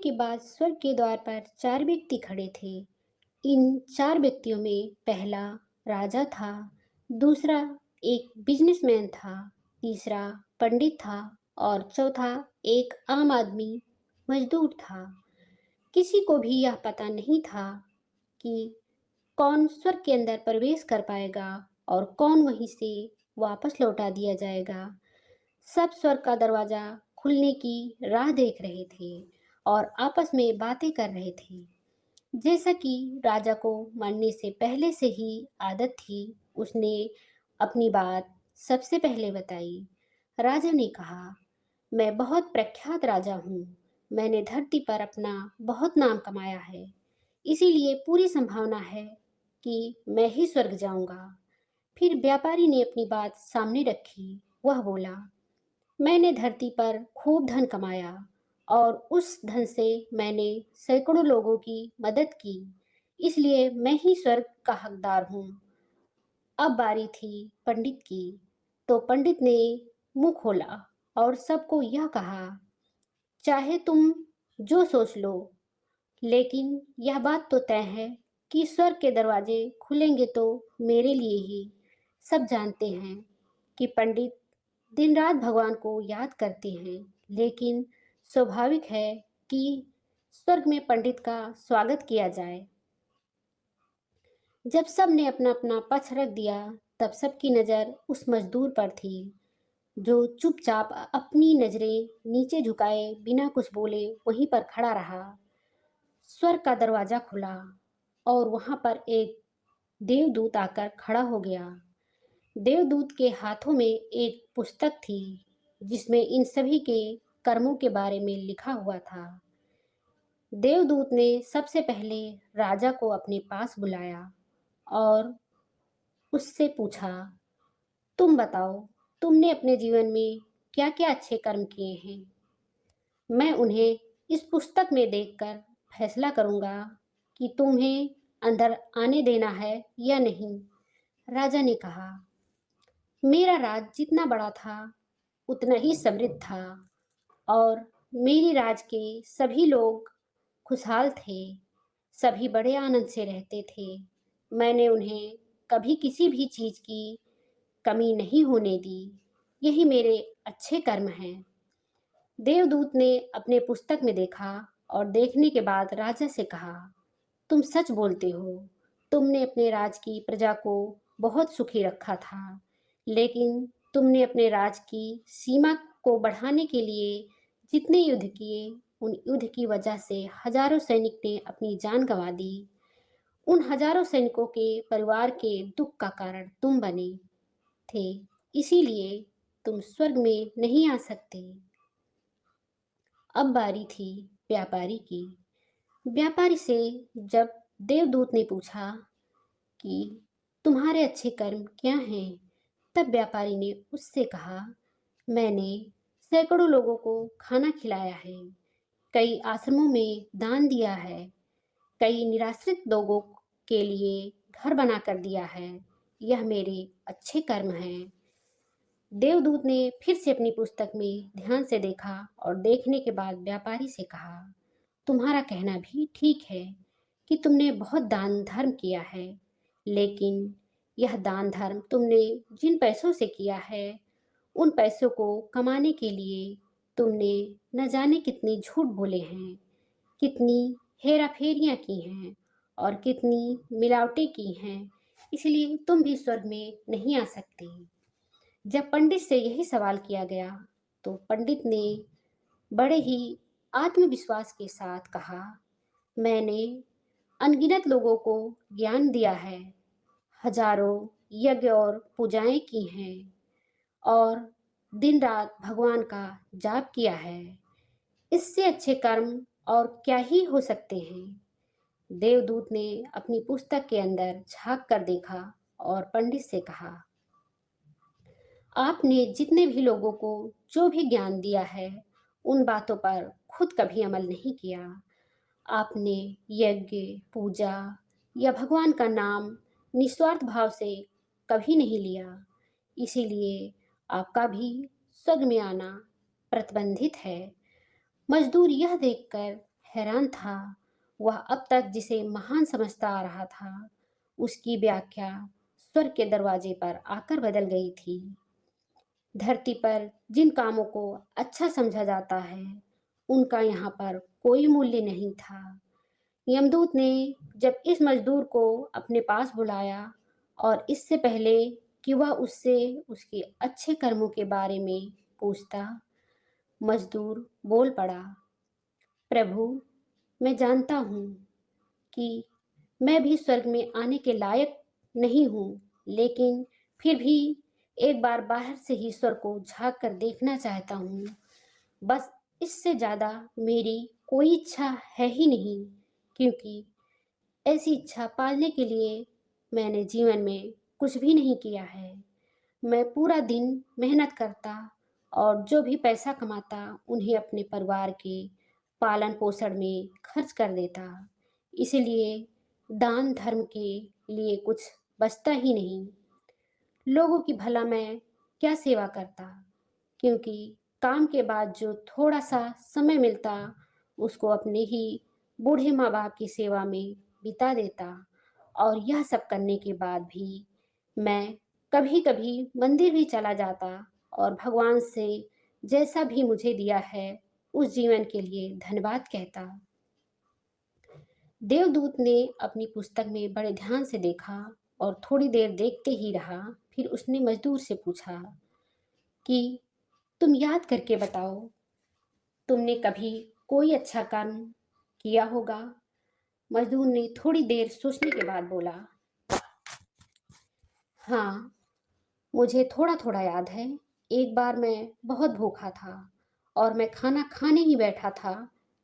के बाद स्वर्ग के द्वार पर 4 व्यक्ति खड़े थे। इन 4 व्यक्तियों में पहला राजा था, दूसरा एक बिजनेसमैन था, तीसरा पंडित था और चौथा एक आम आदमी मजदूर था। किसी को भी यह पता नहीं था कि कौन स्वर्ग के अंदर प्रवेश कर पाएगा और कौन वहीं से वापस लौटा दिया जाएगा। सब स्वर्ग का दरवाजा खुलने की राह देख रहे थे और आपस में बातें कर रहे थे। जैसा कि राजा को मरने से पहले से ही आदत थी, उसने अपनी बात सबसे पहले बताई। राजा ने कहा, मैं बहुत प्रख्यात राजा हूँ। मैंने धरती पर अपना बहुत नाम कमाया है, इसीलिए पूरी संभावना है कि मैं ही स्वर्ग जाऊंगा। फिर व्यापारी ने अपनी बात सामने रखी। वह बोला, मैंने धरती पर खूब धन कमाया और उस धन से मैंने सैकड़ों लोगों की मदद की, इसलिए मैं ही स्वर्ग का हकदार हूँ। अब बारी थी पंडित की। तो पंडित ने मुंह खोला और सबको यह कहा, चाहे तुम जो सोच लो, लेकिन यह बात तो तय है कि स्वर्ग के दरवाजे खुलेंगे तो मेरे लिए ही। सब जानते हैं कि पंडित दिन रात भगवान को याद करते हैं, लेकिन स्वाभाविक है कि स्वर्ग में पंडित का स्वागत किया जाए। जब सब ने अपना अपना पक्ष रख दिया, तब सबकी नज़र उस मजदूर पर थी जो चुपचाप अपनी नजरें नीचे झुकाए बिना कुछ बोले वहीं पर खड़ा रहा। स्वर्ग का दरवाजा खुला और वहां पर एक देवदूत आकर खड़ा हो गया। देवदूत के हाथों में एक पुस्तक थी जिसमें इन सभी के कर्मों के बारे में लिखा हुआ था। देवदूत ने सबसे पहले राजा को अपने पास बुलाया और उससे पूछा, तुम बताओ, तुमने अपने जीवन में क्या क्या अच्छे कर्म किए हैं? मैं उन्हें इस पुस्तक में देखकर फैसला करूंगा कि तुम्हें अंदर आने देना है या नहीं। राजा ने कहा, मेरा राज जितना बड़ा था उतना ही समृद्ध था और मेरी राज के सभी लोग खुशहाल थे। सभी बड़े आनंद से रहते थे। मैंने उन्हें कभी किसी भी चीज की कमी नहीं होने दी। यही मेरे अच्छे कर्म हैं। देवदूत ने अपने पुस्तक में देखा और देखने के बाद राजा से कहा, तुम सच बोलते हो। तुमने अपने राज की प्रजा को बहुत सुखी रखा था, लेकिन तुमने अपने राज की सीमा को बढ़ाने के लिए जितने युद्ध किए, उन युद्ध की वजह से हजारों सैनिक ने अपनी जान गंवा दी। उन हजारों सैनिकों के परिवार के दुख का कारण तुम बने थे, इसीलिए तुम स्वर्ग में नहीं आ सकते। अब बारी थी व्यापारी की। व्यापारी से जब देवदूत ने पूछा कि तुम्हारे अच्छे कर्म क्या हैं, तब व्यापारी ने उससे कहा, मैंने सैकड़ों लोगों को खाना खिलाया है, कई आश्रमों में दान दिया है, कई निराश्रित लोगों के लिए घर बना कर दिया है। यह मेरे अच्छे कर्म हैं। देवदूत ने फिर से अपनी पुस्तक में ध्यान से देखा और देखने के बाद व्यापारी से कहा, तुम्हारा कहना भी ठीक है कि तुमने बहुत दान धर्म किया है, लेकिन यह दान धर्म तुमने जिन पैसों से किया है, उन पैसों को कमाने के लिए तुमने न जाने कितने झूठ बोले हैं, कितनी हेरा फेरियां की हैं और कितनी मिलावटें की हैं, इसलिए तुम भी स्वर्ग में नहीं आ सकते। जब पंडित से यही सवाल किया गया, तो पंडित ने बड़े ही आत्मविश्वास के साथ कहा, मैंने अनगिनत लोगों को ज्ञान दिया है, हजारों यज्ञ और पूजाएं की हैं और दिन रात भगवान का जाप किया है। इससे अच्छे कर्म और क्या ही हो सकते हैं। देवदूत ने अपनी पुस्तक के अंदर झांक कर देखा और पंडित से कहा, आपने जितने भी लोगों को जो भी ज्ञान दिया है, उन बातों पर खुद कभी अमल नहीं किया। आपने यज्ञ, पूजा या भगवान का नाम निस्वार्थ भाव से कभी नहीं लिया, इसीलिए आपका भी स्वर्ग में आना प्रतिबंधित है। मजदूर यह देखकर हैरान था। वह अब तक जिसे महान समझता आ रहा था, उसकी व्याख्या स्वर्ग के दरवाजे पर आकर बदल गई थी। धरती पर जिन कामों को अच्छा समझा जाता है, उनका यहाँ पर कोई मूल्य नहीं था। यमदूत ने जब इस मजदूर को अपने पास बुलाया और इससे पहले कि वह उससे उसके अच्छे कर्मों के बारे में पूछता, मजदूर बोल पड़ा, प्रभु, मैं जानता हूँ कि मैं भी स्वर्ग में आने के लायक नहीं हूँ, लेकिन फिर भी एक बार बाहर से ही स्वर्ग को झांक कर देखना चाहता हूँ। बस इससे ज़्यादा मेरी कोई इच्छा है ही नहीं, क्योंकि ऐसी इच्छा पालने के लिए मैंने जीवन में कुछ भी नहीं किया है। मैं पूरा दिन मेहनत करता और जो भी पैसा कमाता उन्हें अपने परिवार के पालन पोषण में खर्च कर देता। इसलिए दान धर्म के लिए कुछ बचता ही नहीं। लोगों की भला मैं क्या सेवा करता, क्योंकि काम के बाद जो थोड़ा सा समय मिलता उसको अपने ही बूढ़े माँ बाप की सेवा में बिता देता। और यह सब करने के बाद भी मैं कभी कभी मंदिर भी चला जाता और भगवान से जैसा भी मुझे दिया है उस जीवन के लिए धन्यवाद कहता। देवदूत ने अपनी पुस्तक में बड़े ध्यान से देखा और थोड़ी देर देखते ही रहा। फिर उसने मजदूर से पूछा कि तुम याद करके बताओ, तुमने कभी कोई अच्छा कर्म किया होगा? मजदूर ने थोड़ी देर सोचने के बाद बोला, हाँ, मुझे थोड़ा थोड़ा याद है। एक बार मैं बहुत भूखा था और मैं खाना खाने ही बैठा था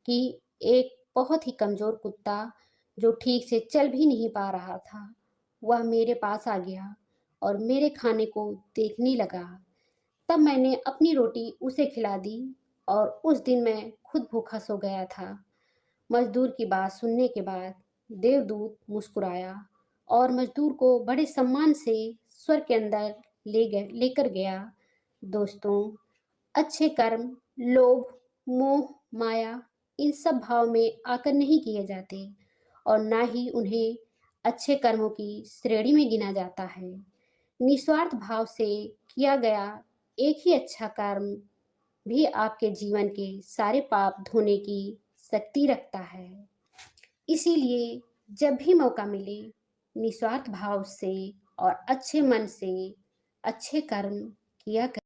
कि एक बहुत ही कमज़ोर कुत्ता, जो ठीक से चल भी नहीं पा रहा था, वह मेरे पास आ गया और मेरे खाने को देखने लगा। तब मैंने अपनी रोटी उसे खिला दी और उस दिन मैं खुद भूखा सो गया था। मजदूर की बात सुनने के बाद देवदूत मुस्कुराया और मजदूर को बड़े सम्मान से स्वर्ग के अंदर लेकर गया। दोस्तों, अच्छे कर्म लोभ, मोह, माया, इन सब भाव में आकर नहीं किए जाते और ना ही उन्हें अच्छे कर्मों की श्रेणी में गिना जाता है। निस्वार्थ भाव से किया गया एक ही अच्छा कर्म भी आपके जीवन के सारे पाप धोने की शक्ति रखता है। इसीलिए जब भी मौका मिले, निस्वार्थ भाव से और अच्छे मन से अच्छे कर्म किया करें।